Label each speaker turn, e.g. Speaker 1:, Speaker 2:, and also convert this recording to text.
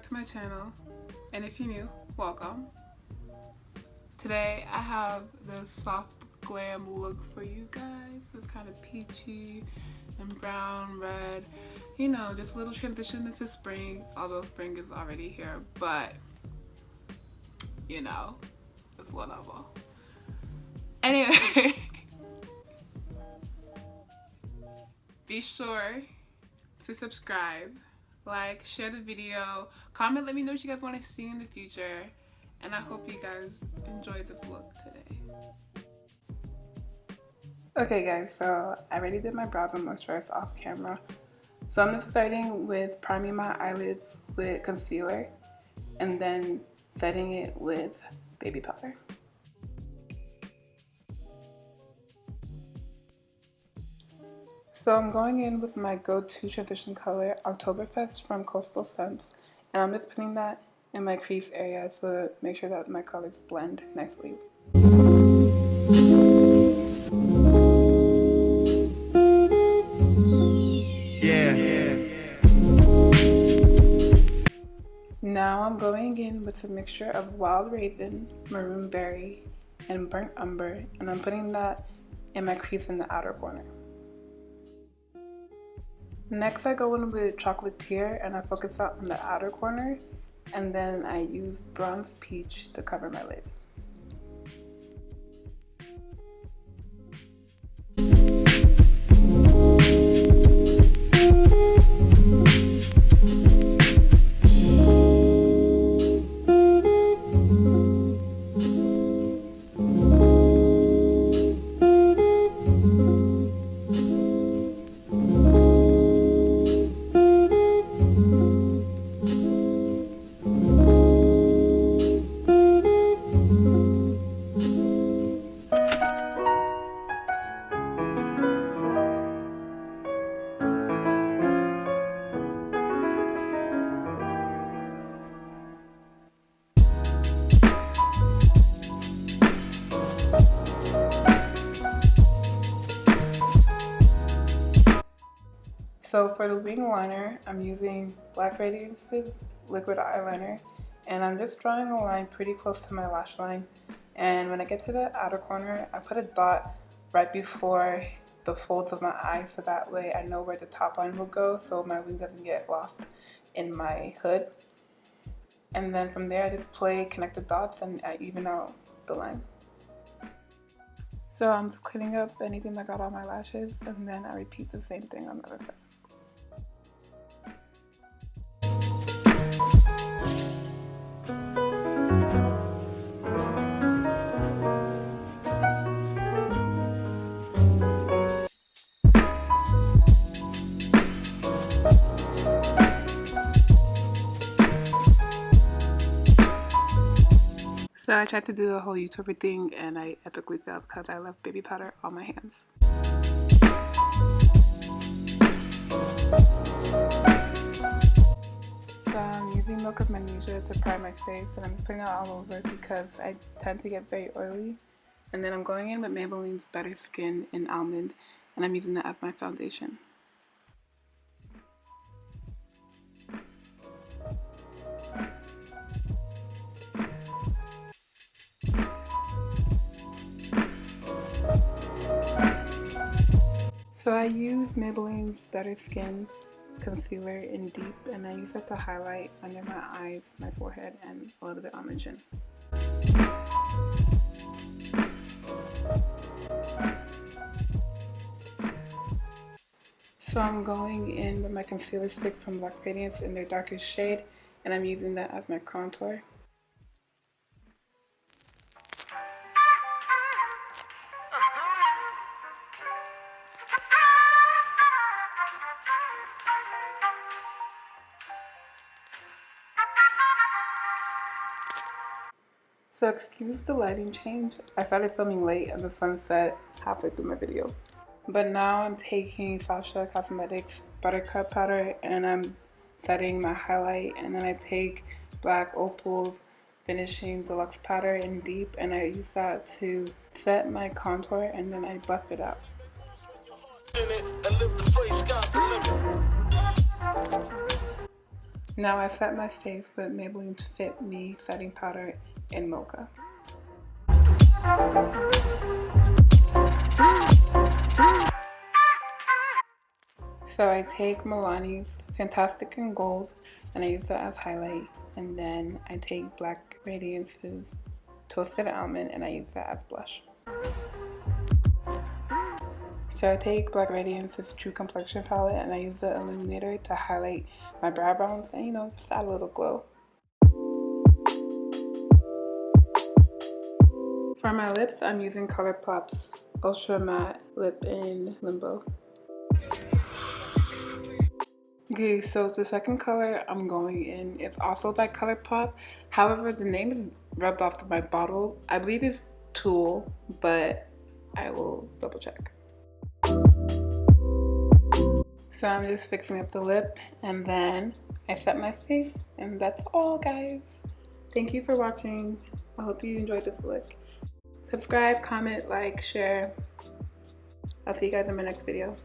Speaker 1: to my channel, and if you're new, welcome. Today I have the soft glam look for you guys. It's kind of peachy and brown, red, you know, just a little transition into spring, although spring is already here, but you know, it's whatever. Anyway, be sure to subscribe, like, share the video, comment, let me know what you guys want to see in the future, and I hope you guys enjoyed this look today. Okay guys, so I already did my brows and moisturizer off camera. So I'm just starting with priming my eyelids with concealer and then setting it with baby powder. So I'm going in with my go-to transition color, Oktoberfest from Coastal Scents, and I'm just putting that in my crease area to make sure that my colors blend nicely. Now I'm going in with a mixture of wild raisin, maroon berry, and burnt umber, and I'm putting that in my crease in the outer corner. Next I go in with Chocolatier and I focus out on the outer corner, and then I use bronze peach to cover my lid. So for the wing liner, I'm using Black Radiance's liquid eyeliner, and I'm just drawing a line pretty close to my lash line. And when I get to the outer corner, I put a dot right before the folds of my eye, so that way I know where the top line will go, so my wing doesn't get lost in my hood. And then from there, I just connect the dots, and I even out the line. So I'm just cleaning up anything that got on my lashes, and then I repeat the same thing on the other side. So I tried to do the whole YouTuber thing and I epically failed because I left baby powder on my hands. So I'm using milk of Magnesia to prime my face, and I'm just putting it all over because I tend to get very oily. And then I'm going in with Maybelline's Better Skin in Almond, and I'm using that as my foundation. So I use Maybelline's Better Skin concealer in Deep, and I use that to highlight under my eyes, my forehead, and a little bit on my chin. So I'm going in with my concealer stick from Black Radiance in their darkest shade, and I'm using that as my contour. So excuse the lighting change. I started filming late and the sun set halfway through my video. But now I'm taking Sasha Cosmetics Buttercup powder and I'm setting my highlight, and then I take black Opal's finishing Deluxe powder in Deep and I use that to set my contour, and then I buff it out. Now I set my face with Maybelline's Fit Me setting powder in Mocha. So I take Milani's Fantastic in Gold and I use that as highlight, and then I take Black Radiance's Toasted Almond and I use that as blush. So I take Black Radiance's True Complexion palette and I use the illuminator to highlight my brow bones and, you know, just add a little glow. For my lips, I'm using ColourPop's Ultra Matte Lip in Limbo. Okay, so the second color I'm going in is also by ColourPop. However, the name is rubbed off my bottle. I believe it's Tulle, but I will double check. So I'm just fixing up the lip and then I set my face, and that's all, guys. Thank you for watching. I hope you enjoyed this look. Subscribe, comment, like, share. I'll see you guys in my next video.